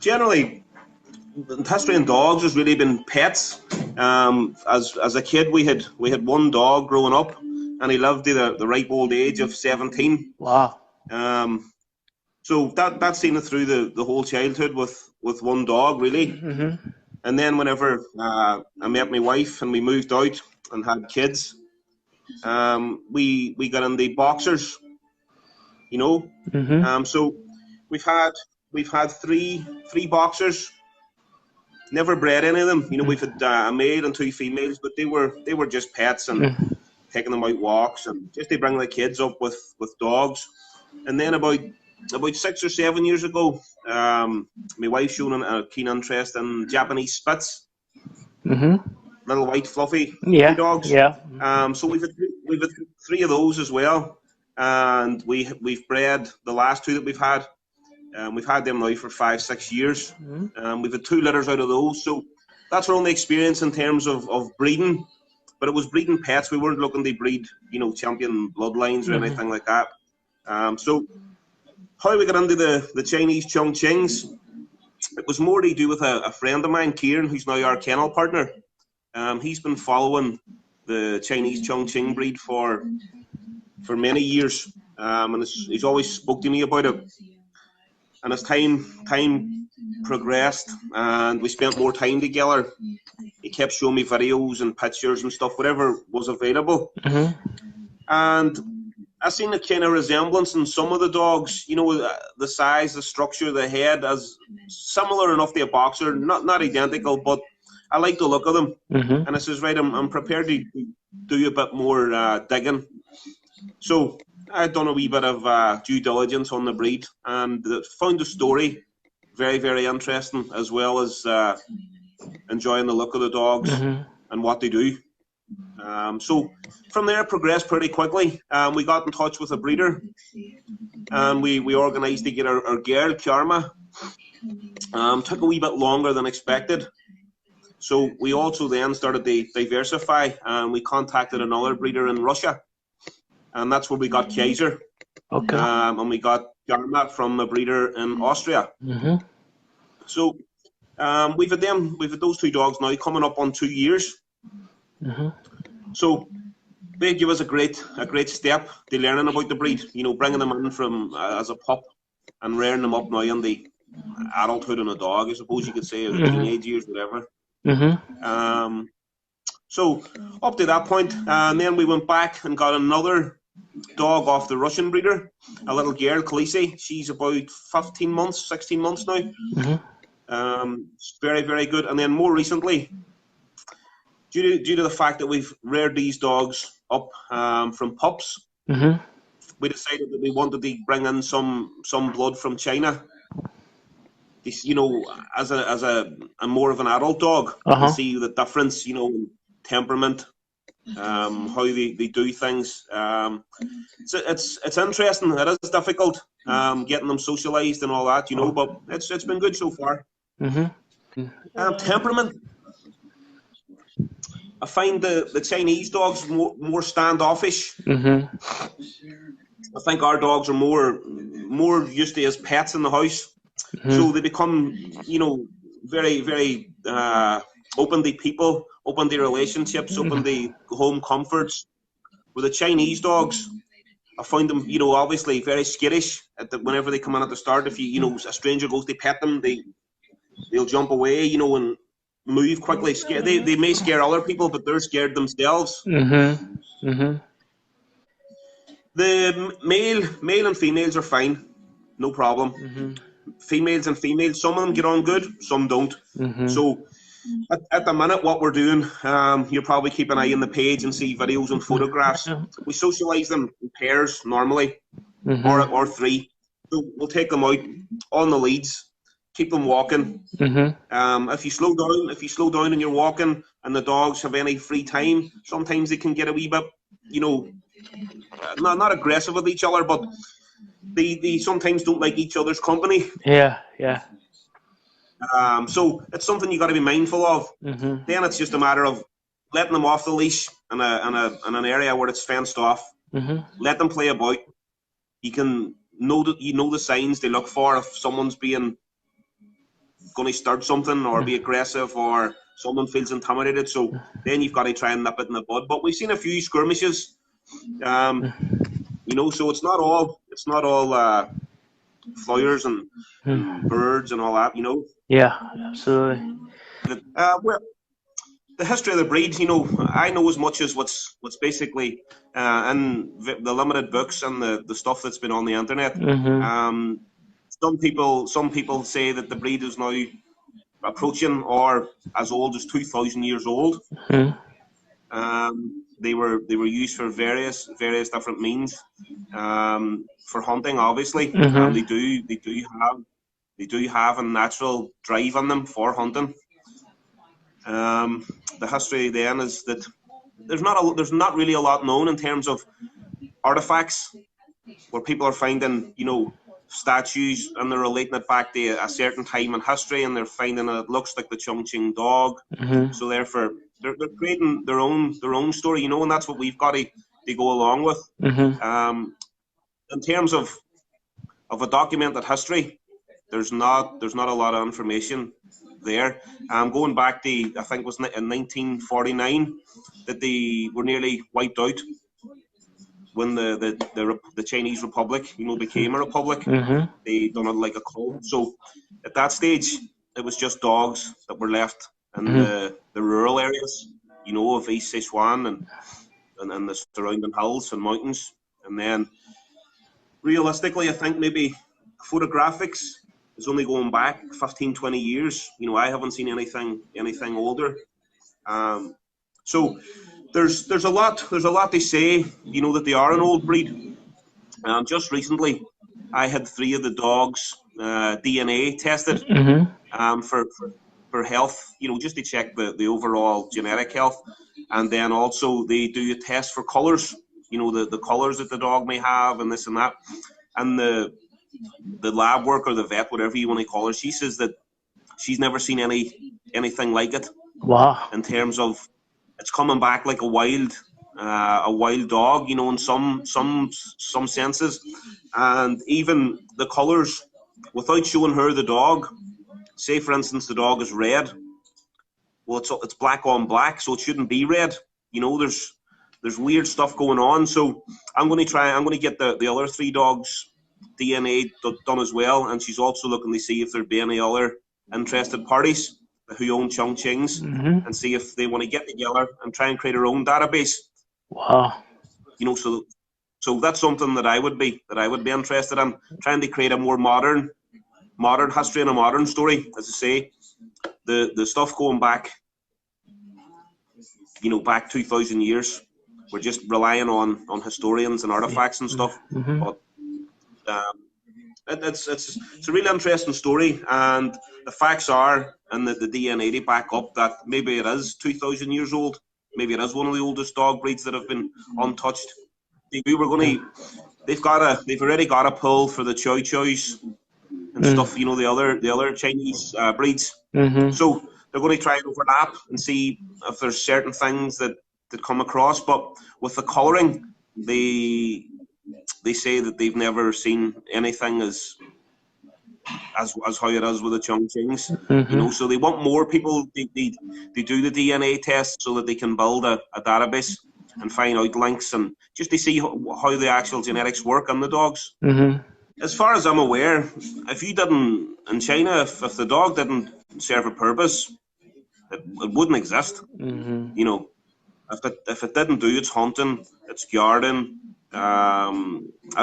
generally, history in dogs has really been pets. As a kid, we had one dog growing up, and he lived to the ripe old age of 17. Wow. So that's seen it through the whole childhood with one dog, really. Mm-hmm. And then whenever I met my wife and we moved out and had kids, we got into boxers, you know. Mm-hmm. So we've had three boxers. Never bred any of them. You know, we've had a male and two females, but they were just pets and taking them out walks and just to bring the kids up with dogs. And then about 6 or 7 years ago, my wife shown a keen interest in Japanese Spitz, little white fluffy dogs. Yeah. So we've had three of those as well, and we've bred the last two that we've had. We've had them now for 5-6 years. We've had 2 litters out of those, so that's our only experience in terms of breeding. But it was breeding pets. We weren't looking to breed, champion bloodlines or anything like that. So how we got into the Chinese Chongqings, it was more to do with a friend of mine, Kieran, who's now our kennel partner. He's been following the Chinese Chongqing breed for many years, and he's always spoke to me about it. And as time progressed and we spent more time together, he kept showing me videos and pictures and stuff, whatever was available. And I seen a kind of resemblance in some of the dogs, the size, the structure, the head, as similar enough to a boxer, not identical, but I like the look of them. And I says, right, I'm prepared to do a bit more digging. So I'd done a wee bit of due diligence on the breed and found the story very, very interesting, as well as enjoying the look of the dogs and what they do. So from there, progressed pretty quickly. We got in touch with a breeder, and we organised to get our girl, Karma. Took a wee bit longer than expected. So we also then started to diversify, and we contacted another breeder in Russia. And that's where we got Kaiser. Okay. And we got Karma from a breeder in Austria. So we've had those 2 dogs now coming up on 2 years. So they give us a great step to learning about the breed. Bringing them in from as a pup and rearing them up now in the adulthood in a dog, I suppose you could say, or the teenage years, whatever. So up to that point, and then we went back and got another dog off the Russian breeder, a little girl, Khaleesi. She's about 16 months now. Very, very good. And then more recently, due to the fact that we've reared these dogs up from pups, we decided that we wanted to bring in some blood from China. This, as a more of an adult dog, and see the difference, in temperament, how they do things. So it's interesting. It is difficult getting them socialized and all that, but it's been good so far. Temperament. I find the Chinese dogs more standoffish. I think our dogs are more used to as pets in the house, so they become, very, very open to people, open to relationships, open to home comforts. With the Chinese dogs, I find them, obviously very skittish whenever they come in at the start. If a stranger goes to pet them, they'll jump away, and move quickly. They may scare other people, but they're scared themselves. The male and females are fine, no problem. Females and females, some of them get on good, some don't. So at the minute, what we're doing, you'll probably keep an eye on the page and see videos and photographs. We socialise them in pairs normally, or 3. So we'll take them out on the leads, keep them walking. If you slow down and you're walking, and the dogs have any free time, sometimes they can get a wee bit, not aggressive with each other, but they sometimes don't like each other's company. So it's something you got to be mindful of. Then it's just a matter of letting them off the leash in an area where it's fenced off. Let them play about. You know the signs they look for if someone's being going to start something or be aggressive, or someone feels intimidated. So then you've got to try and nip it in the bud. But we've seen a few skirmishes, you know. So it's not all flyers and birds and all that, you know. Yeah, absolutely. Well, the history of the breed, you know, I know as much as what's basically in the limited books and the stuff that's been on the internet. Some people say that the breed is now approaching or as old as 2,000 years old. They were used for various different means, for hunting, obviously. They do have a natural drive in them for hunting. The history then is that there's not really a lot known in terms of artifacts where people are finding, you know, statues, and they're relating it back to a certain time in history, and they're finding it looks like the Chongqing dog. So therefore they're creating their own story, you know, and that's what we've got to go along with. In terms of a documented history, there's not a lot of information there. Going back to, I think it was in 1949 that they were nearly wiped out when the Chinese Republic, you know, became a republic. They done it like a cult. So at that stage, it was just dogs that were left in the rural areas, you know, of East Sichuan and the surrounding hills and mountains. And then realistically, I think maybe photographics is only going back 15, 20 years. You know, I haven't seen anything older. So there's a lot to say, you know, that they are an old breed. Just recently, I had 3 of the dogs DNA tested for health, you know, just to check the overall genetic health. And then also they do a test for colours, you know, the colours that the dog may have and this and that. And the lab work or the vet, whatever you want to call her, she says that she's never seen anything like it. Wow. In terms of it's coming back like a wild dog, you know, in some senses. And even the colours, without showing her the dog, say for instance the dog is red, well it's black on black, so it shouldn't be red. You know, there's weird stuff going on. So I'm going to get the other 3 dogs DNA done as well, and she's also looking to see if there'd be any other interested parties who own Chongqings, and see if they want to get together and try and create their own database. Wow. You know, so that's something that I would be interested in, trying to create a more modern history and a modern story. As I say, the stuff going back, you know, back 2,000 years, we're just relying on historians and artifacts and stuff. But it's a really interesting story, and the facts are, and the DNA to back up that maybe it is 2,000 years old. Maybe it is one of the oldest dog breeds that have been untouched. They've already got a pull for the Chow Chows and stuff, you know, the other Chinese breeds. So they're going to try and overlap and see if there's certain things that come across. But with the colouring, they say that they've never seen anything as how it is with the Chongqings. You know, so they want more people. They do the DNA test so that they can build a database and find out links and just to see how the actual genetics work on the dogs. As far as I'm aware, if you didn't in China, if the dog didn't serve a purpose, it wouldn't exist. You know, if it didn't do its hunting, its guarding. I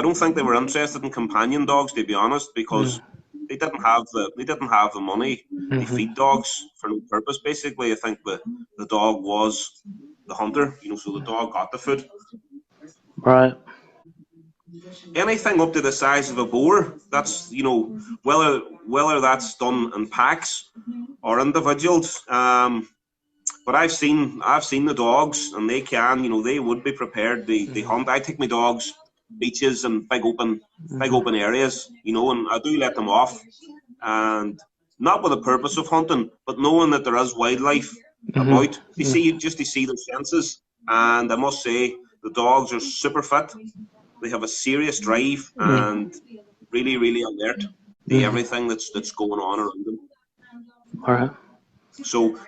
don't think they were interested in companion dogs, to be honest, because they didn't have the money to feed dogs for no purpose. Basically, I think the dog was the hunter, you know, so the dog got the food. Right. Anything up to the size of a boar, that's, you know, whether that's done in packs or individuals. But I've seen the dogs, and they can, you know, they would be prepared. They hunt. I take my dogs beaches and big open areas, you know, and I do let them off, and not with the purpose of hunting, but knowing that there is wildlife about. To see their senses, and I must say the dogs are super fit. They have a serious drive and really, really alert to everything that's going on around them. All right. So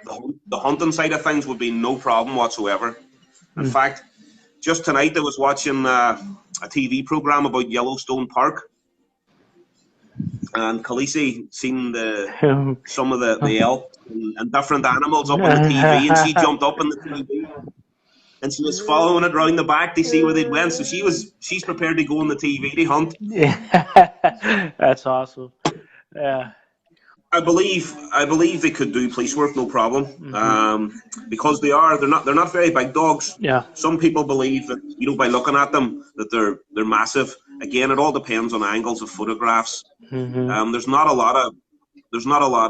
the hunting side of things would be no problem whatsoever. In fact, just tonight I was watching a TV program about Yellowstone Park, and Khaleesi seen some of the elk and different animals up on the TV, and she jumped up on the TV and she was following it round the back to see where they went. So she's prepared to go on the TV to hunt. Yeah, that's awesome. Yeah. I believe they could do police work, no problem. Because they're not very big dogs. Yeah. Some people believe that, you know, by looking at them, that they're massive. Again, it all depends on angles of photographs. There's not a lot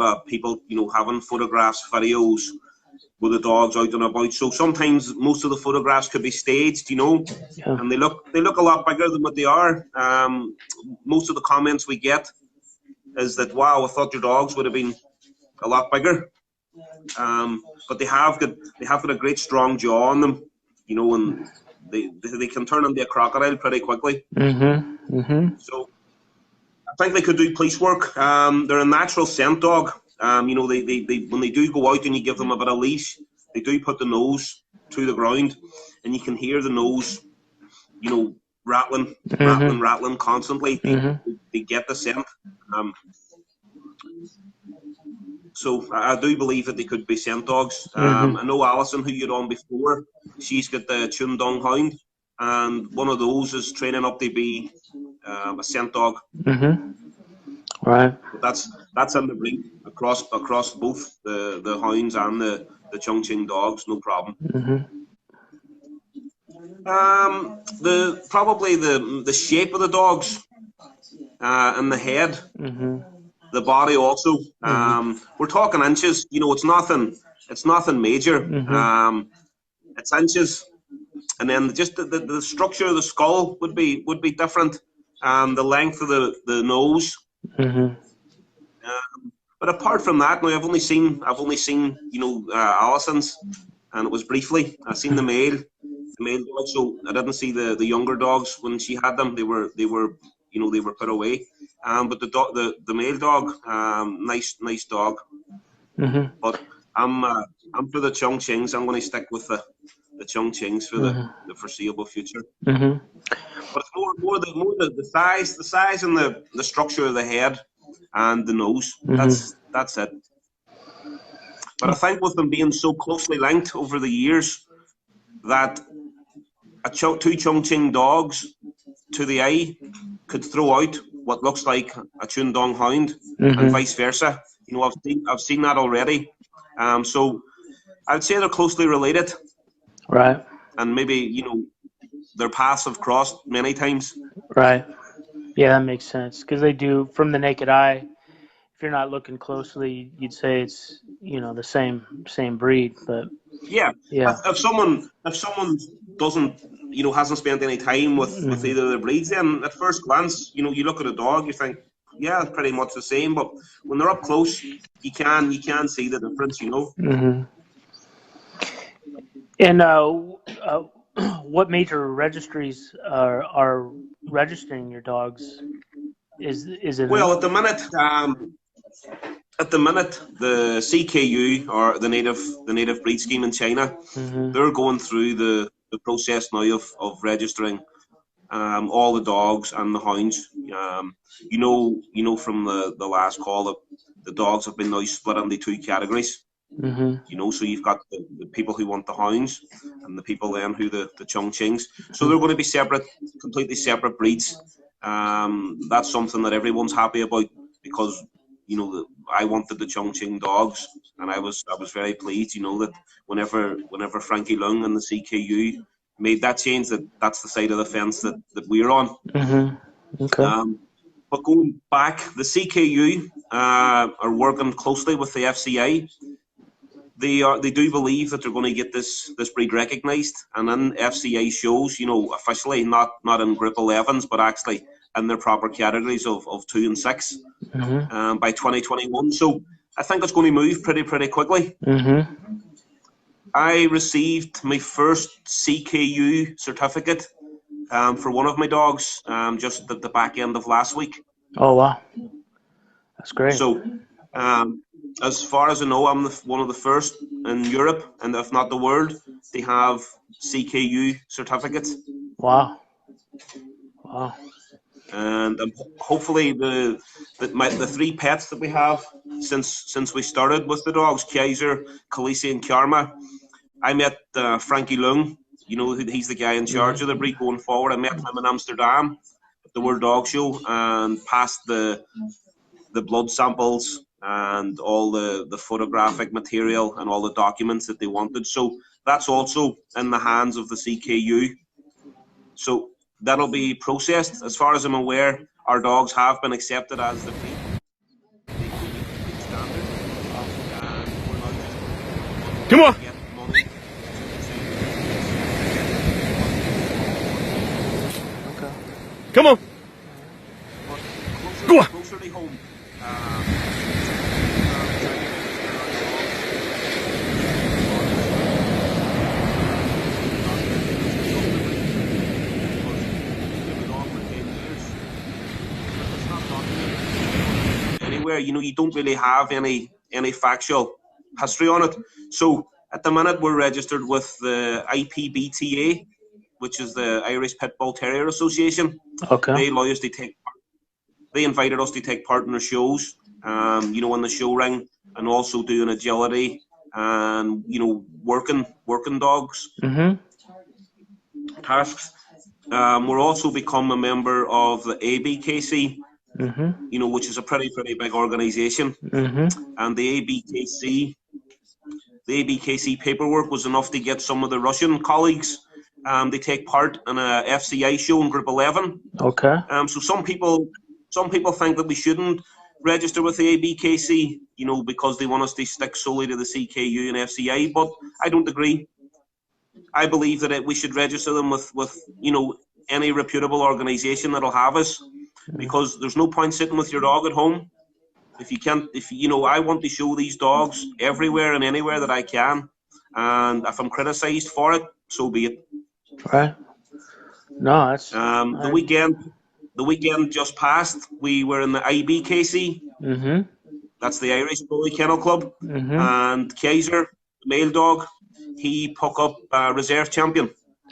of people, you know, having photographs, videos with the dogs out and about. So sometimes most of the photographs could be staged, you know, and they look a lot bigger than what they are. Most of the comments we get is that, wow, I thought your dogs would have been a lot bigger. But they have got a great strong jaw on them, you know, and they can turn into a crocodile pretty quickly. So I think they could do police work. They're a natural scent dog. You know, they when they do go out and you give them a bit of leash, they do put the nose to the ground, and you can hear the nose, you know, rattling constantly. They get the scent. So I do believe that they could be scent dogs. I know Alison, who you'd on before, she's got the Chongqing hound, and one of those is training up to be a scent dog. Right. But that's in the breed across both the hounds and the Chongqing dogs, no problem. Probably the shape of the dogs and the head, the body also. We're talking inches. You know, it's nothing major. It's inches, and then just the structure of the skull would be different. The length of the nose. But apart from that, now I've only seen you know, Alison's, and it was briefly. I seen the male dog, so I didn't see the younger dogs when she had them. They were you know, they were put away. But the male dog, nice dog. But I'm for the Chongqings. I'm going to stick with the Chongqings for the foreseeable future. But it's more the size and the structure of the head and the nose. That's it. But I think with them being so closely linked over the years, that two Chongqing dogs to the eye could throw out what looks like a Chongqing hound, and vice versa. You know, I've seen that already. So I'd say they're closely related. Right. And maybe, you know, their paths have crossed many times. Right. Yeah, that makes sense, because they do, from the naked eye, if you're not looking closely, you'd say it's, you know, the same breed. But yeah. If someone doesn't, you know, hasn't spent any time with either of the breeds, then at first glance, you know, you look at a dog, you think, yeah, it's pretty much the same. But when they're up close, you can see the difference, you know. And what major registries are registering your dogs? Is it? Well, at the minute, the CKU, or the native breed scheme in China, they're going through the process now of registering all the dogs and the hounds. You know from the last call that the dogs have been now split into two categories. You know, so you've got the people who want the hounds and the people then who the Chongqings. So they're going to be completely separate breeds. That's something that everyone's happy about, because, you know, I wanted the Chongqing dogs, and I was very pleased, you know, that whenever Frankie Lung and the CKU made that change, that's the side of the fence that we're on. Okay. But going back, the CKU are working closely with the FCA. They do believe that they're going to get this breed recognised, and in FCA shows, you know, officially, not in Group 11s, but actually in their proper categories of 2 and 6 by 2021. So I think it's going to move pretty quickly. I received my first CKU certificate for one of my dogs just at the back end of last week. Oh, wow. That's great. So as far as I know, I'm one of the first in Europe, and if not the world, they have CKU certificates. Wow. Wow. And hopefully the 3 pets that we have since we started with the dogs, Kaiser, Khaleesi, and Karma. I met Frankie Lung. You know, he's the guy in charge of the breed going forward. I met him in Amsterdam at the World Dog Show and passed the blood samples and all the photographic material and all the documents that they wanted. So that's also in the hands of the CKU. So that'll be processed. As far as I'm aware, our dogs have been accepted as the breed. They will meet the breed standard. And we're not just Come on! get money. Okay. Come on! Go on! Closer to home. Anywhere, you know, you don't really have any factual history on it. So at the minute, we're registered with the IPBTA, which is the Irish Pit Bull Terrier Association. Okay. They allow us to take part. They invited us to take part in their shows, you know, on the show ring, and also doing agility and, you know, working dogs tasks. We're also become a member of the ABKC, you know, which is a pretty big organisation. And the ABKC paperwork was enough to get some of the Russian colleagues. They take part in a FCI show in Group 11. Okay. So some people think that we shouldn't register with the ABKC, you know, because they want us to stick solely to the CKU and FCI. But I don't agree. I believe that we should register them with you know, any reputable organisation that'll have us, because there's no point sitting with your dog at home if you can't. You know, I want to show these dogs everywhere and anywhere that I can, and if I'm criticised for it, so be it. Right. No, that's the weekend just passed. We were in the IBKC. That's the Irish Bully Kennel Club, and Kaiser, the male dog, he took up reserve champion.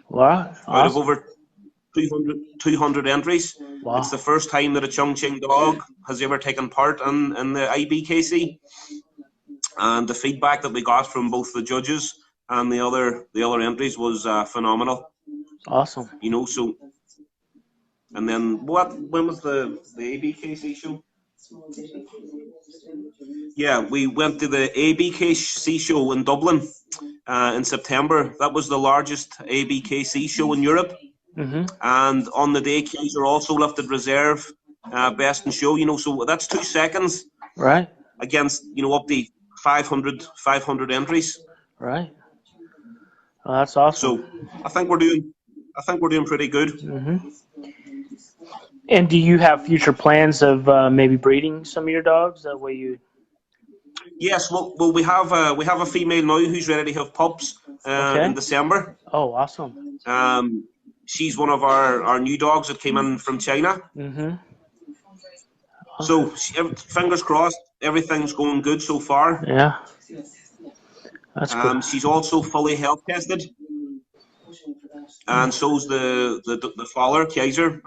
Wow. Awesome. Out of over 200 entries. Wow. It's the first time that a Chongqing dog has ever taken part in the IBKC. And the feedback that we got from both the judges and the other entries was phenomenal. Awesome. You know, so, and then when was the ABKC show? Yeah, we went to the ABKC show in Dublin in September. That was the largest ABKC show in Europe. And on the day, Kaiser also lifted reserve, best in show. You know, so that's 2 seconds. Right. Against, you know, up to 500 entries. Right. Well, that's awesome. So I think we're doing pretty good. And do you have future plans of maybe breeding some of your dogs? That way you. Yes, well, we have a female now who's ready to have pups in December. Oh, awesome. She's one of our new dogs that came in from China. So fingers crossed, everything's going good so far. Yeah, that's good. She's also fully health tested, and so's the father, Kaiser.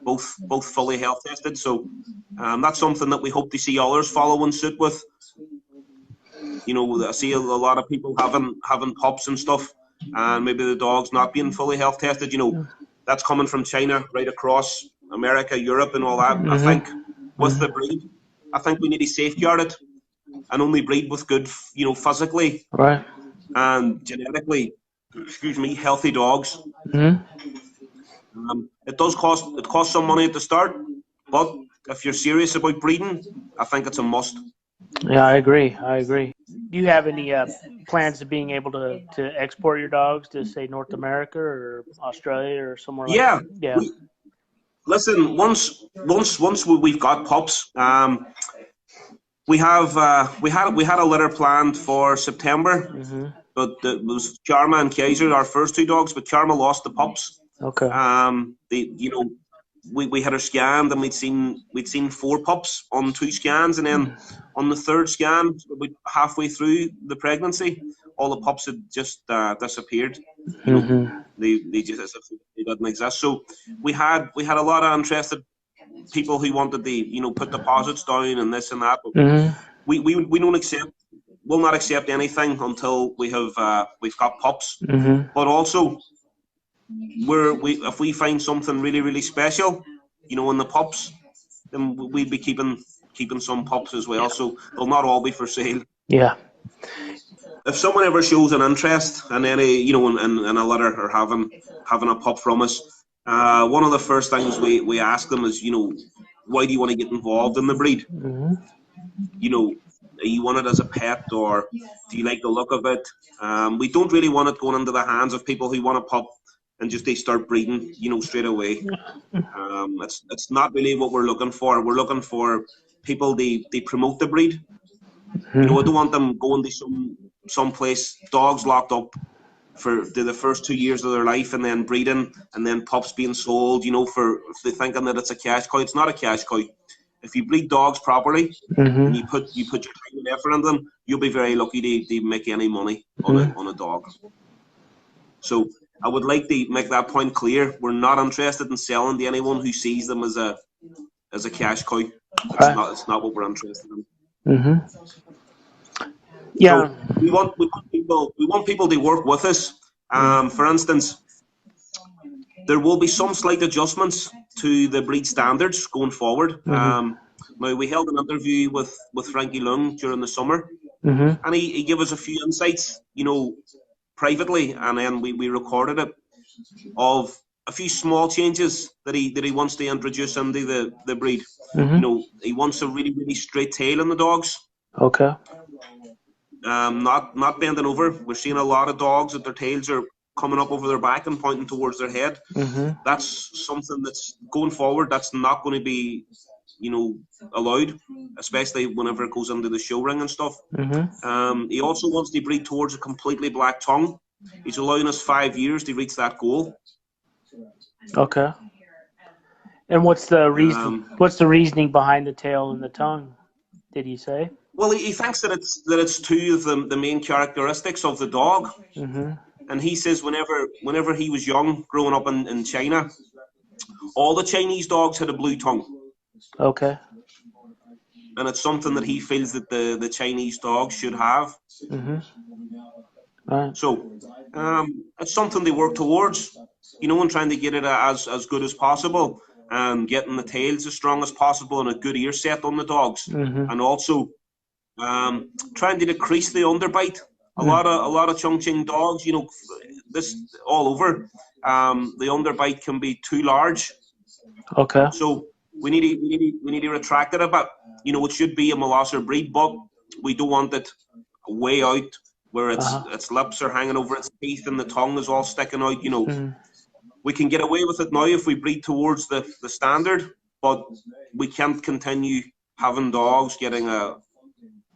Both fully health tested. So that's something that we hope to see others following suit with. You know, I see a lot of people having pups and stuff, and maybe the dog's not being fully health tested. You know, that's coming from China right across America, Europe, and all that. I think with the breed, I think we need to safeguard it and only breed with good, you know, physically and genetically, healthy dogs. It does cost some money at the start, but if you're serious about breeding, I think it's a must. Yeah, I agree. Do you have any plans of being able to export your dogs to, say, North America or Australia or somewhere like that? Yeah. Listen, once we've got pups, we had a litter planned for September, but it was Karma and Kaiser, our first 2 dogs, but Karma lost the pups. Okay. we had her scanned, and we'd seen 4 pups on 2 scans, and then on the 3rd scan, halfway through the pregnancy, all the pups had just disappeared. You know, they just as if they didn't exist. So we had a lot of interested people who wanted to put deposits down and this and that. But we will not accept anything until we've got pups. But also, if we find something really, really special, in the pups, then we'd be keeping some pups as well. So they'll not all be for sale. Yeah. If someone ever shows an interest in any, in a litter or having a pup from us, one of the first things we ask them is, why do you want to get involved in the breed? You want it as a pet, or do you like the look of it? We don't really want it going into the hands of people who want a pup and just they start breeding, straight away. It's not really what we're looking for. We're looking for people they promote the breed. I don't want them going to some place, dogs locked up for the first 2 years of their life, and then breeding, and then pups being sold, for if they're thinking that it's a cash cow. It's not a cash cow. If you breed dogs properly, and you put your time and effort into them, you'll be very lucky to make any money on a dog. So I would like to make that point clear. We're not interested in selling to anyone who sees them as a cash cow. It's not what we're interested in. Yeah. So we want people to work with us. For instance, there will be some slight adjustments to the breed standards going forward. Now, we held an interview with Frankie Lung during the summer, and he gave us a few insights, privately, and then we recorded it, of a few small changes that he wants to introduce into the breed. He wants a really, really straight tail in the dogs. Okay. Not bending over. We're seeing a lot of dogs that their tails are coming up over their back and pointing towards their head. That's something that's going forward. That's not going to be, allowed, especially whenever it goes into the show ring and stuff. He also wants to breed towards a completely black tongue. He's allowing us 5 years to reach that goal. Okay. And what's the reason? What's the reasoning behind the tail and the tongue? Did he say? Well, he thinks that it's two of the main characteristics of the dog. And he says whenever he was young, growing up in China, all the Chinese dogs had a blue tongue. Okay. And it's something that he feels that the Chinese dogs should have. Right. So it's something they work towards, and trying to get it as good as possible, and getting the tails as strong as possible and a good ear set on the dogs, and also trying to decrease the underbite. A lot of Chongqing dogs, this all over, the underbite can be too large. Okay. So we need to retract it a bit. It should be a Molosser breed, but we don't want it way out where its lips are hanging over its teeth and the tongue is all sticking out. We can get away with it now if we breed towards the standard, but we can't continue having dogs getting a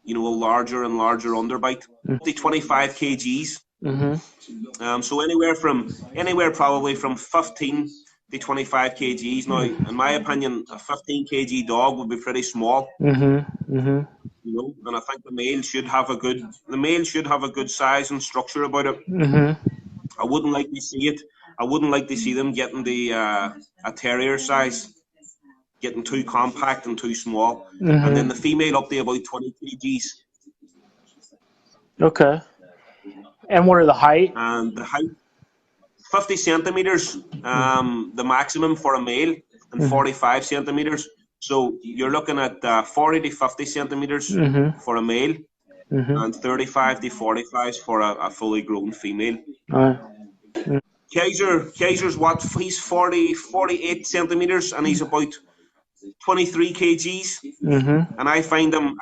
larger and larger underbite. 25 kgs. So anywhere probably from 15 to 25 kgs. Now, in my opinion, a 15 kg dog would be pretty small. And I think the male should have a good size and structure about it. I wouldn't like to see it. I wouldn't like to see them getting a terrier size, getting too compact and too small. And then the female up to about 20 kgs. Okay. And what are the height? And the height, 50 centimeters, the maximum for a male, and 45 centimeters. So you're looking at 40 to 50 centimeters for a male, and 35 to 45 for a fully grown female. Kaiser's what? He's 48 centimeters, and he's about 23 kgs. And I find him,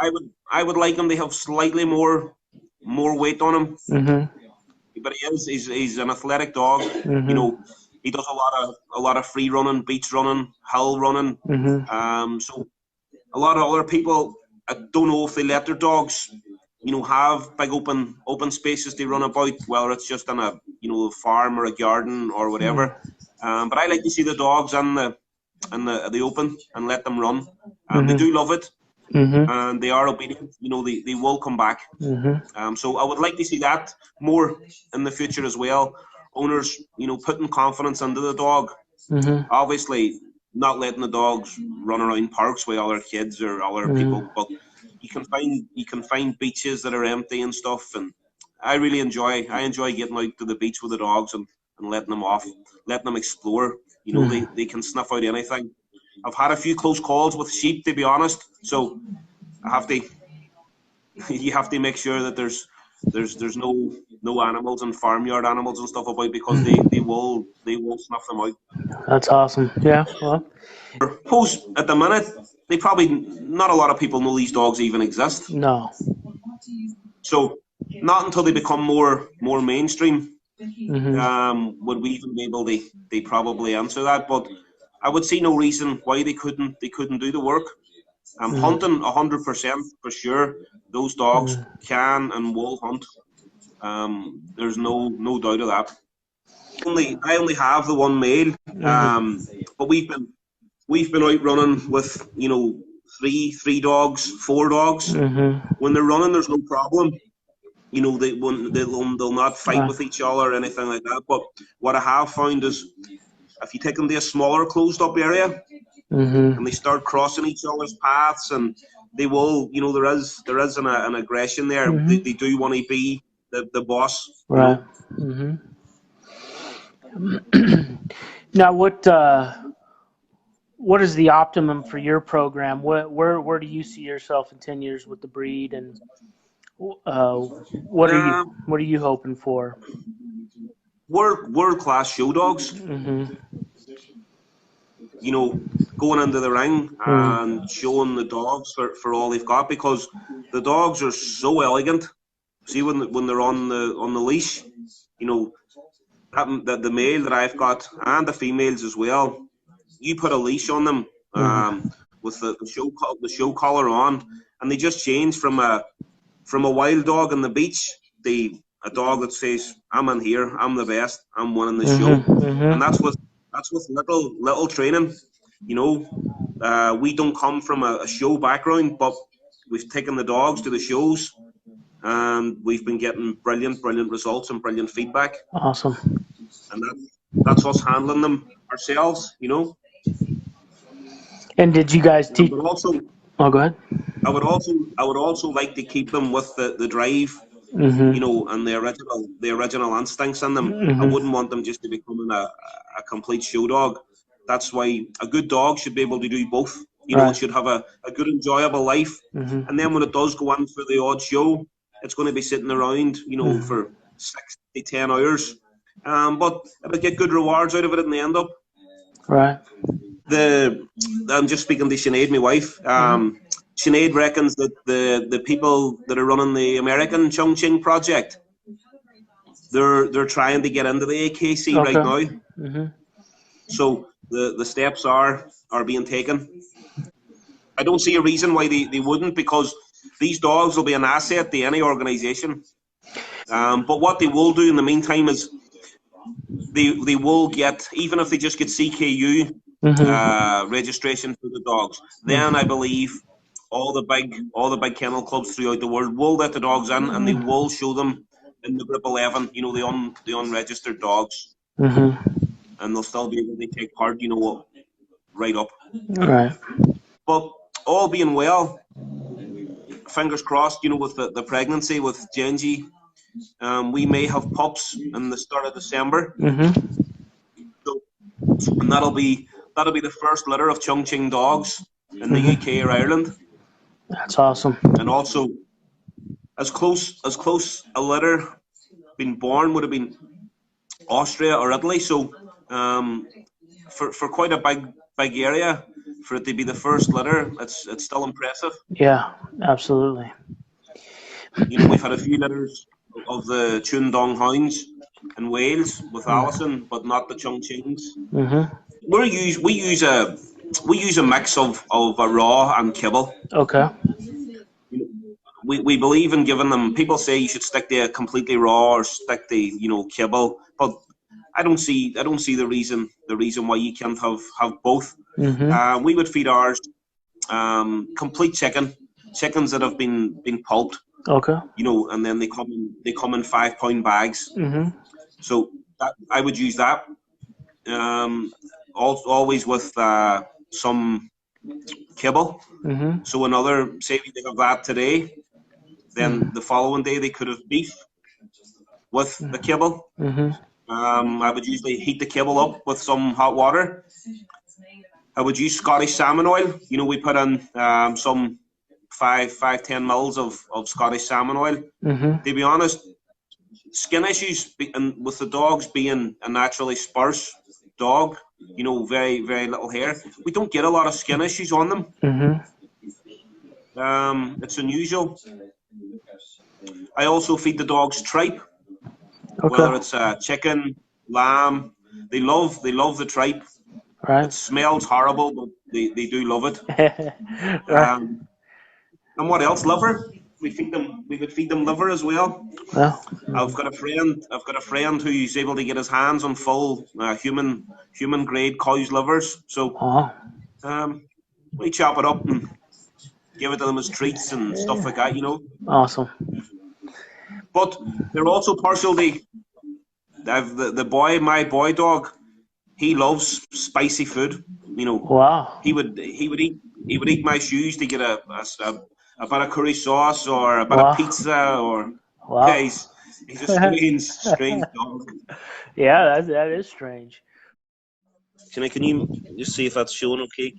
I would like him to have slightly more weight on him. But he's an athletic dog. He does a lot of free running, beach running, hill running. So a lot of other people, I don't know if they let their dogs, have big open spaces to run about, whether it's just on a farm or a garden or whatever. But I like to see the dogs in in the open and let them run. They do love it, and they are obedient. You know, they will come back. So I would like to see that more in the future as well. Owners, you know, putting confidence into the dog. Obviously, not letting the dogs run around parks with other kids or other people, but you can find beaches that are empty and stuff. And I enjoy getting out to the beach with the dogs and letting them off, letting them explore. You know, they can snuff out anything. I've had a few close calls with sheep, to be honest. So you have to make sure that there's no animals and farmyard animals and stuff about, because they will snuff them out. That's awesome. Yeah. Well, I suppose at the minute they probably, not a lot of people know these dogs even exist. No. So not until they become more mainstream would we even be able to they probably answer that. But I would see no reason why they couldn't do the work. Hunting 100% for sure. Those dogs can and will hunt. There's no doubt of that. I only have the one male, but we've been out running with, you know, three dogs, 4 dogs. When they're running, there's no problem. You know, they'll not fight with each other or anything like that. But what I have found is, if you take them to a smaller closed up area and they start crossing each other's paths, and they will, you know, there is an aggression there. They do want to be the boss. Right. Now, what is the optimum for your program? Where do you see yourself in 10 years with the breed, and what are you hoping for? World class show dogs. You know, going into the ring and showing the dogs for all they've got, because the dogs are so elegant. See, when they're on the leash, you know, the male that I've got and the females as well, you put a leash on them with the show collar on, and they just change from a wild dog on the beach to a dog that says, "I'm in here, I'm the best, I'm winning the show." And that's with little training. You know, we don't come from a show background, but we've taken the dogs to the shows, and we've been getting brilliant results and brilliant feedback. Awesome. And that's us handling them ourselves, you know. And did you guys teach? But also, go ahead. I would also like to keep them with the drive, you know, and the original instincts in them. I wouldn't want them just to become a complete show dog. That's why a good dog should be able to do both. You know, it should have a good, enjoyable life. And then when it does go on for the odd show, it's going to be sitting around, you know, for 6 to 10 hours. But it'll get good rewards out of it in the end up. Right. I'm just speaking to Sinead, my wife. Sinead reckons that the people that are running the American Chongqing project, they're trying to get into the AKC right now. So the steps are being taken. I don't see a reason why they wouldn't, because these dogs will be an asset to any organisation. But what they will do in the meantime is they will get, even if they just get CKU registration for the dogs, then I believe all the big kennel clubs throughout the world will let the dogs in, and they will show them in the Group 11, you know, the unregistered dogs, and they'll still be able to take part, you know, right up. Right. But all being well, fingers crossed, you know, with the pregnancy with Genji, we may have pups in the start of December. So, and that'll be the first litter of Chongqing dogs in the UK or Ireland. That's awesome. And also, as close a litter being born would have been Austria or Italy. So, for quite a big area, for it to be the first litter, it's still impressive. Yeah, absolutely. You know, we've had a few litters of the Chundong hounds in Wales with Alison, but not the Chongqings. We use a mix of a raw and kibble. Okay. We believe in giving them. People say you should stick to a completely raw or stick to, you know, kibble, but I don't see the reason why you can't have both. We would feed ours complete chickens that have been pulped. Okay. You know, and then they come in 5-pound bags. So I would use that. Always with some kibble. So say they have that today, then the following day they could have beef with the kibble. I would usually heat the kibble up with some hot water. I would use Scottish salmon oil. You know, we put in some 10 mils of Scottish salmon oil. To be honest, skin issues, and with the dogs being a naturally sparse dog, you know, very, very little hair, we don't get a lot of skin issues on them. It's unusual. I also feed the dogs tripe, whether it's chicken, lamb. They love the tripe. Right. It smells horrible, but they do love it. Right. And what else? Liver. We would feed them liver as well. Well, I've got a friend who's able to get his hands on full human grade cow's livers. So we chop it up and give it to them as treats and stuff like that, you know. Awesome. But they're also partial to my boy dog. He loves spicy food. You know. Wow. He would eat my shoes to get a bit of curry sauce or a bit of pizza or. Wow. Yeah, he's a strange dog. Yeah, that is strange. Can you just see if that's showing okay?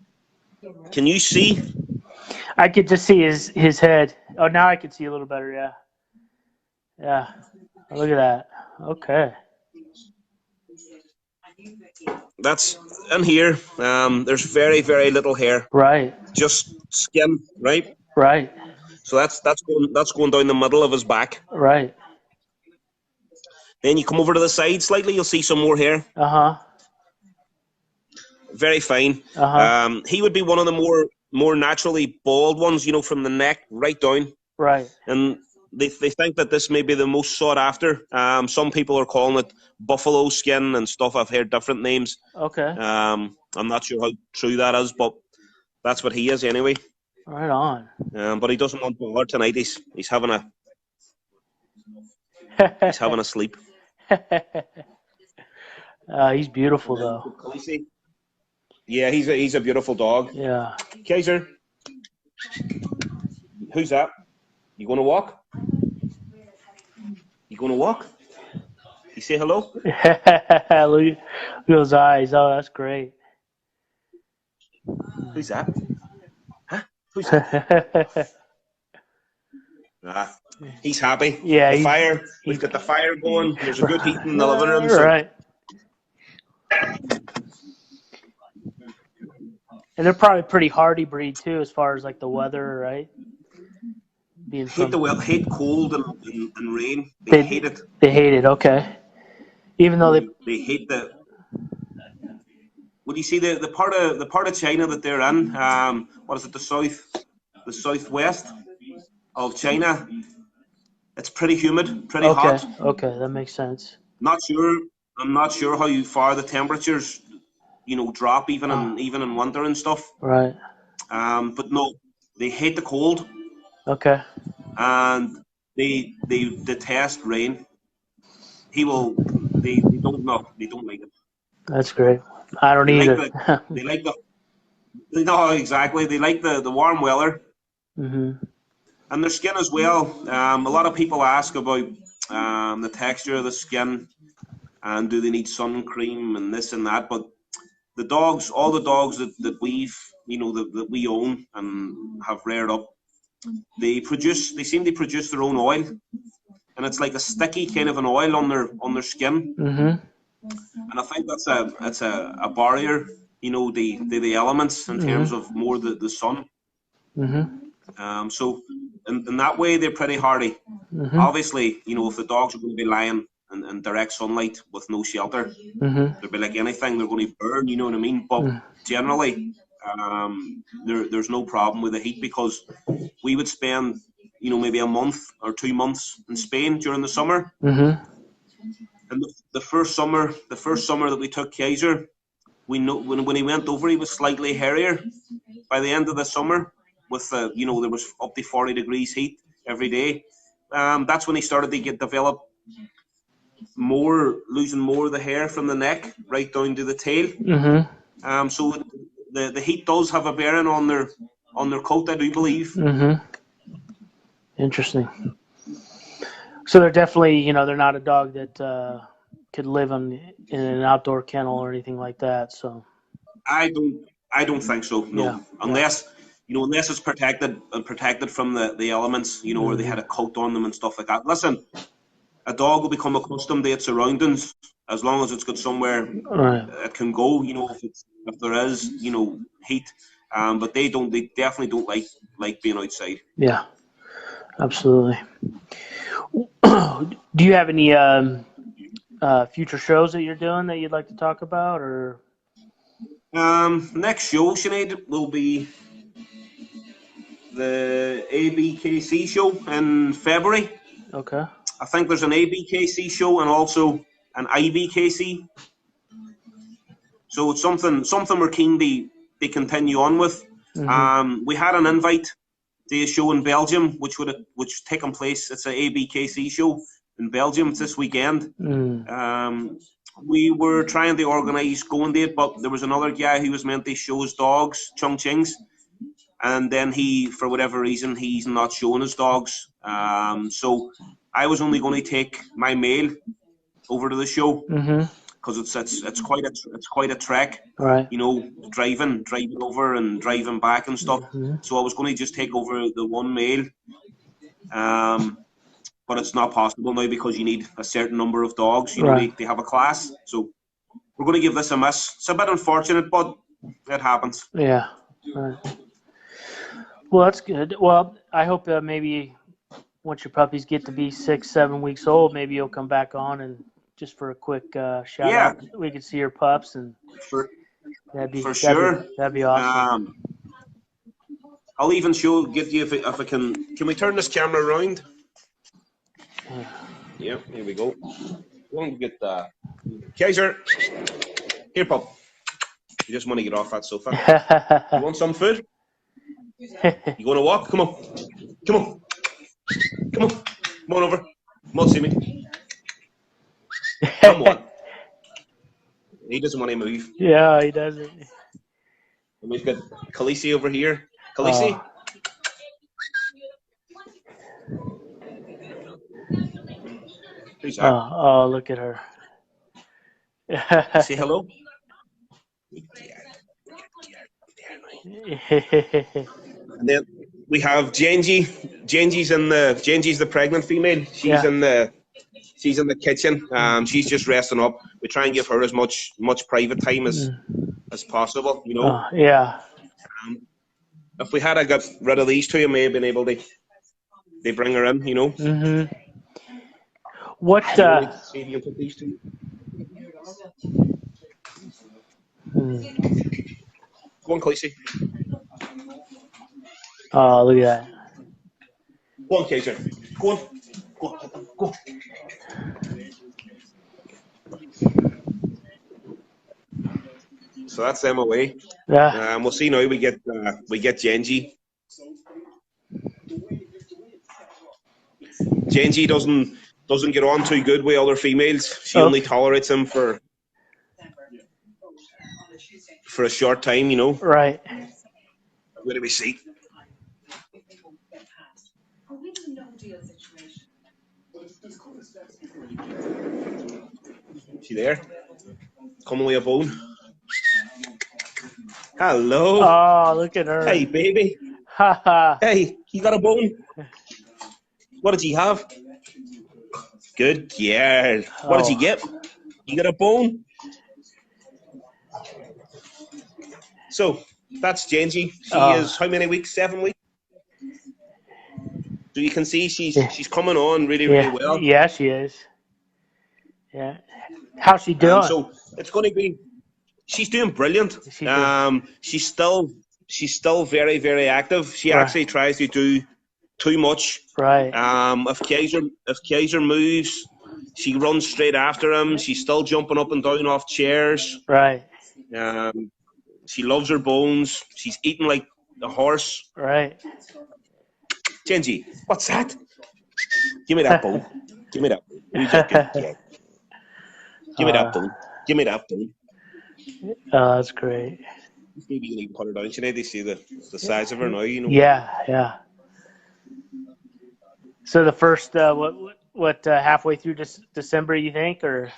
Can you see? I could just see his head. Oh, now I can see a little better. Yeah. Yeah. Look at that. Okay. That's in here. There's very, very little hair. Right. Just skin, right? Right. So that's going down the middle of his back. Right. Then you come over to the side slightly, you'll see some more hair. Very fine. He would be one of the more naturally bald ones, you know, from the neck right down. Right. And they think that this may be the most sought after. Some people are calling it buffalo skin and stuff. I've heard different names. Okay. I'm not sure how true that is, but that's what he is anyway. Right on. But he doesn't want bother tonight. He's having a sleep. He's beautiful though. Yeah, he's a beautiful dog. Yeah. Kaiser, who's that? You going to walk? You going to walk? You say hello? Look at those eyes. Oh, that's great. Who's that? Huh? Who's that? He's happy. Yeah. The fire. We've got the fire going. There's a good heat in the living room. So. Right. And they're probably pretty hardy breed too, as far as like the weather, right? Hate cold and rain. They hate it. They hate it. Okay. Even though they hate the. Would you see the part of China that they're in? What is it? The southwest of China. It's pretty humid, pretty hot. Okay, that makes sense. I'm not sure how far the temperatures, you know, drop even in winter and stuff. Right. But no, they hate the cold. Okay. And they detest rain. They don't like it. That's great. I don't either. No, exactly. They like the warm weather. And their skin as well. A lot of people ask about the texture of the skin and do they need sun cream and this and that. But all the dogs that we've, you know, that we own and have reared up, they seem to produce their own oil, and it's like a sticky kind of an oil on their skin. And I think that's a barrier, you know, the elements in terms of more the sun. So in that way they're pretty hardy. Obviously, you know, if the dogs are going to be lying in direct sunlight with no shelter, they'll be like anything, they're going to burn, you know what I mean? But generally, there's no problem with the heat, because we would spend, you know, maybe a month or 2 months in Spain during the summer. And the first summer that we took Kaiser, we know when he went over, he was slightly hairier. By the end of the summer, with there was up to 40 degrees heat every day. That's when he started to develop losing more of the hair from the neck right down to the tail. Mm-hmm. So the heat does have a bearing on their coat, I do believe. Mm-hmm. Interesting. So they're definitely, they're not a dog that could live in an outdoor kennel or anything like that. So I don't think so. No, yeah. Unless it's protected from the elements. Where they had a coat on them and stuff like that. Listen, a dog will become accustomed to its surroundings as long as it's got somewhere it can go. If there is heat. But they definitely don't like being outside. Yeah, absolutely. Do you have any future shows that you're doing that you'd like to talk about, or? Next show, Sinead, will be the ABKC show in February. Okay. I think there's an ABKC show and also an IBKC. So it's something we're keen to continue on with. Mm-hmm. We had an invite to a show in Belgium, which taken place. It's an ABKC show in Belgium this weekend. We were trying to organise going to it, but there was another guy who was meant to show his dogs, Chongqing's, and then for whatever reason, he's not showing his dogs. So I was only going to take my male over to the show because it's quite a trek. Right. Driving over and driving back and stuff. So I was going to just take over the one male. But it's not possible now because you need a certain number of dogs, they have a class. So we're going to give this a miss. It's a bit unfortunate, but it happens. Yeah. Right. Well, that's good. Well, I hope maybe once your puppies get to be 6-7 weeks old, maybe you'll come back on and just for a quick shout out. We can see your pups and that'd be awesome. I'll even get you if I can. Can we turn this camera around? Yeah, here we go. Go get that. Kaiser, here, pup. You just want to get off that sofa. You want some food? You going to walk? Come on. Come on over. Come on, see me. Come on. He doesn't want to move. Yeah, he doesn't. And we've got Khaleesi over here. Khaleesi. Oh, look at her. Say hello. And then we have Genji. Genji's the pregnant female. She's in the kitchen. She's just resting up. We try and give her as much private time as possible. If we had got rid of these two, I may have been able to. They bring her in, Mm-hmm. What? See if you can put these two. Go on, Khaleesi. Oh, look at that. Go on, Kaiser. Go on. Go. So that's them away. Yeah. We'll see now. We get Genji. Genji doesn't get on too good with other females. She only tolerates them for a short time, Right. Where do we see? She there? Come away a bone. Hello. Oh, look at her. Hey, baby. Hey, you got a bone? What did you have? Good girl. What did you get? You got a bone? So, that's Genji. She is how many weeks? 7 weeks? So you can see she's coming on really well. Yeah, she is. Yeah. How's she doing? So it's going to be. She's doing brilliant. She's still very, very active. She actually tries to do too much. Right. If Kaiser moves, she runs straight after him. She's still jumping up and down off chairs. Right. She loves her bones. She's eating like a horse. Right. Genji, what's that? Give me that bone. Give me that bone. Who's a good girl? Give me that bone. Give me that bone. Oh, that's great. Maybe you can put her down. She need to see the size of her now, you know. Yeah. So the first, halfway through December, you think, or?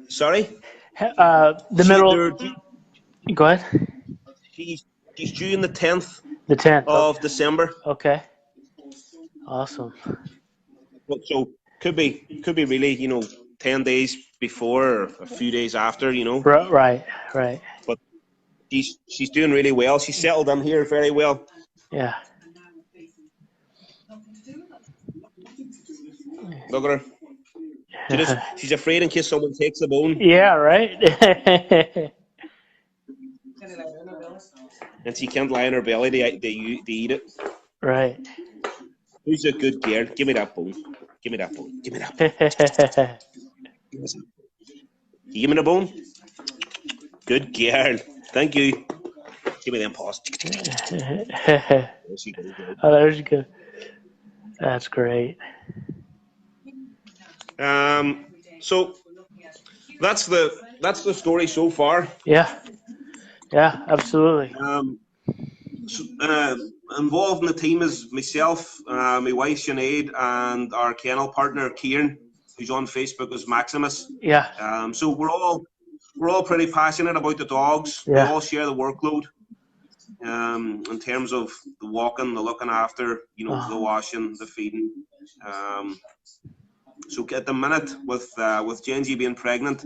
Sorry? The middle. Go ahead. She's due on the 10th. The 10th of December. Okay. Awesome. So could be really, 10 days before or a few days after, Right. But she's doing really well. She's settled in here very well. Yeah. Look at her. She's afraid in case someone takes the bone. Yeah, right. And she can't lie on her belly to eat it. Right. Who's a good girl? Give me that bone. Give me that bone. Give me that bone. You give me the bone? Good girl. Thank you. Give me them paws. There she goes. Oh, there she goes. That's great. So that's the story so far. Yeah, absolutely. Involved in the team is myself, my wife Sinead, and our kennel partner Kieran, who's on Facebook as Maximus. Yeah. So we're all pretty passionate about the dogs. Yeah. We all share the workload. In terms of the walking, the looking after, the washing, the feeding. So at the minute, with Genji being pregnant,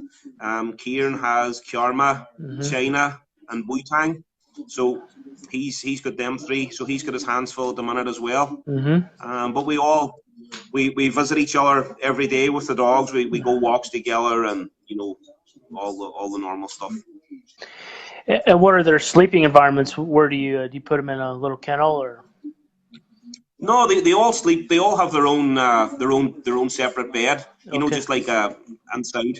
Kieran has Kiarma, China, and Wu-Tang. So he's got them three. So he's got his hands full at the minute as well. But we visit each other every day with the dogs. We go walks together, and all the normal stuff. And what are their sleeping environments? Where do you put them in a little kennel or? No, they all sleep. They all have their own separate bed. Just like inside.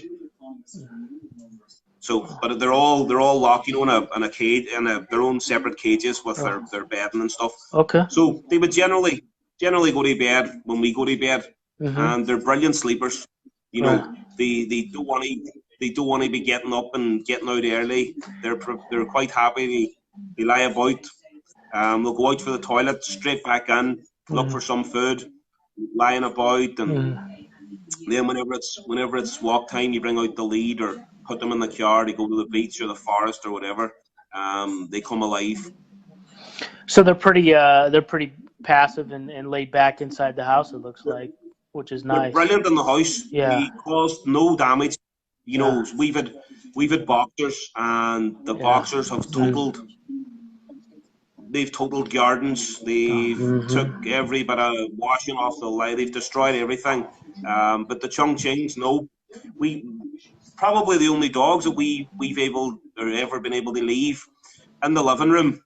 So, but they're all locked, in a cage, in their own separate cages with their bedding and stuff. Okay. So they would generally go to bed when we go to bed, and they're brilliant sleepers. They don't want to be getting up and getting out early. They're quite happy. They lie about. They'll go out for the toilet, straight back in, look for some food, lying about, and then whenever it's walk time, you bring out the lead or put them in the car. They go to the beach or the forest or whatever. They come alive. So they're pretty passive and laid back inside the house. It looks like, which is nice. They're brilliant in the house. Yeah. We caused no damage. We've had boxers, and the boxers have totaled. They've totaled gardens. They've took every bit of washing off the light. They've destroyed everything. But the Chongqings, no. We probably the only dogs that we've ever been able to leave in the living room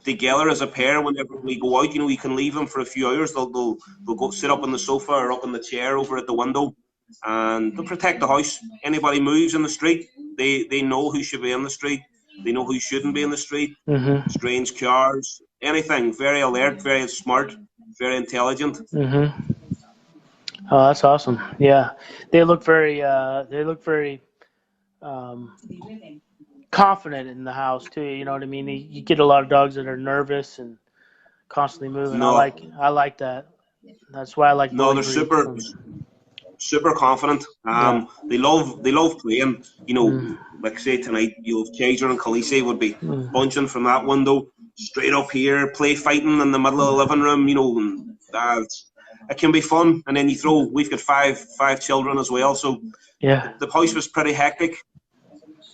together as a pair. Whenever we go out, we can leave them for a few hours. They'll go sit up on the sofa or up in the chair over at the window, and they'll protect the house. Anybody moves in the street, they know who should be in the street. They know who shouldn't be in the street. Strange cars, anything. Very alert, very smart, very intelligent. Oh, that's awesome. Yeah, they look very confident in the house too. You know what I mean? You get a lot of dogs that are nervous and constantly moving. No. I like that. That's why I like. No, they're super confident. They love playing. Like say tonight, Chaser and Khaleesi would be bunching from that window straight up here, play fighting in the middle of the living room. And it can be fun. And then we've got five children as well, so yeah, the house was pretty hectic.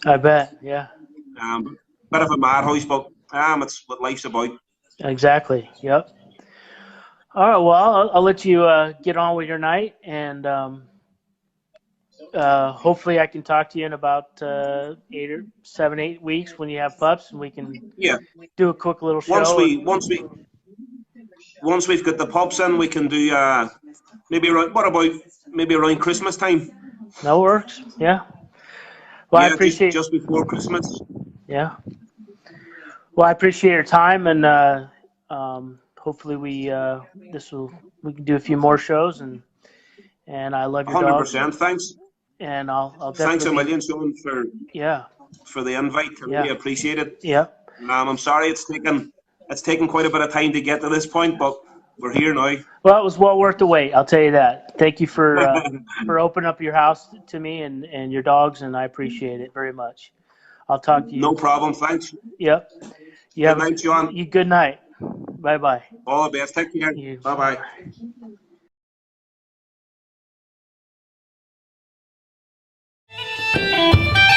I bet. Yeah. Bit of a madhouse, but it's what life's about. Exactly. Yep. All right. Well, I'll let you get on with your night, and hopefully I can talk to you in about 8 weeks when you have pups, and we can do a quick little show. Once we've got the pups in, we can do maybe around Christmas time. That works. Yeah. Well, I Yeah, appreciate. just before Christmas. Yeah. Well, I appreciate your time, and hopefully we can do a few more shows, and I love your dog, 100%. Thanks. and I'll Thanks a definitely be. million, Sean, Yeah. for the invite. I really Yeah. appreciate it. Yeah. I'm sorry it's taken quite a bit of time to get to this point, but we're here now. Well, it was well worth the wait. I'll tell you that. Thank you for opening up your house to me and your dogs, and I appreciate it very much. I'll talk to you. No problem. Thanks. Yep. You Good have night, Sean. good night. Bye bye. All the best. Take care. Bye bye. Bye.